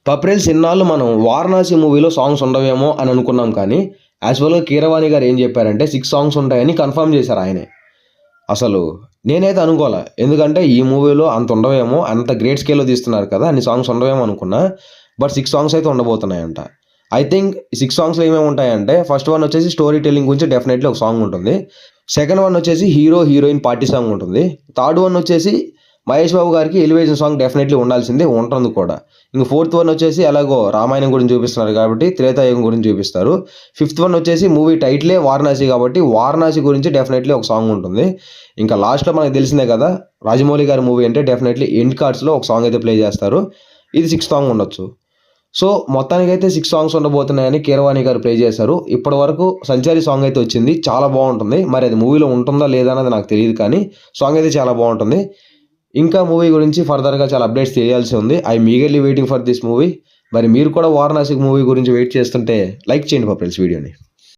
పప్రెల్స్ ఇన్నాళ్ళు మనం 'వారణాసి' మూవీలో సాంగ్స్ ఉండవేమో అని అనుకున్నాం కానీ, యాక్చువల్‌గా కీరవాణి గారు ఏం చెప్పారంటే 6 సాంగ్స్ ఉంటాయని కన్ఫర్మ్ చేశారు ఆయనే. అసలు నేనైతే అనుకోలే. ఎందుకంటే ఈ మూవీలో అంత ఉండవేమో, అంత గ్రేట్ స్కేల్‌లో తీస్తున్నారు కదా! అన్ని సాంగ్స్ ఉండవేమో అనుకున్నా. బట్ 6 సాంగ్స్ అయితే ఉండబోతున్నాయంట. ఐ థింక్ 6 సాంగ్స్‌లో ఏమేమి ఉంటాయంటే, ఫస్ట్ వన్ వచ్చేసి స్టోరీ టెల్లింగ్ గురించి డెఫినెట్‌లీ ఒక సాంగ్ ఉంటుంది. సెకండ్ వన్ వచ్చేసి హీరో, హీరోయిన్ పార్టీ సాంగ్ ఉంటుంది. థర్డ్ వన్ వచ్చేసి మహేష్ బాబు గారికి ఎలివేషన్ సాంగ్ డెఫినెట్‌లీ ఉండాల్సిందే, ఉంటుంది కూడా. ఇంక ఫోర్త్ వన్ వచ్చేసి ఎలాగో రామాయణం గురించి చూపిస్తున్నారు కాబట్టి త్రేతాయుగం గురించి చూపిస్తారు. ఫిఫ్త్ వన్ వచ్చేసి మూవీ టైటిలే వారణాసి కాబట్టి వారణాసి గురించి డెఫినెట్‌లీ ఒక సాంగ్ ఉంటుంది. ఇంకా లాస్ట్‌లో మనకు తెలిసిందే కదా! రాజమౌళి గారి మూవీ అంటే డెఫినెట్‌లీ ఎండ్ కార్డ్స్‌లో ఒక సాంగ్ అయితే ప్లే చేస్తారు. ఇది 6థ్ సాంగ్ ఉండొచ్చు. సో, మొత్తానికైతే 6 సాంగ్స్ ఉండబోతున్నాయని కీరవాణి గారు ప్లే చేశారు. ఇప్పటివరకు 'సంచారి' సాంగ్ అయితే వచ్చింది. చాలా బావుంటుంది. మరి అది మూవీలో ఉంటుందా లేదా అన్నది నాకు తెలీదు కానీ సాంగ్ అయితే చాలా బావుంటుంది. ఇంకా మూవీ గురించి ఫర్దర్‌గా చాలా అప్డేట్స్ తెలియాల్సి ఉంది. I am eagerly waiting for this movie. మరి మీరు కూడా 'వారణాసి' మూవీ గురించి వెయిట్ చేస్తుంటే లైక్ చేయండి ఫ్రెండ్స్ వీడియోని.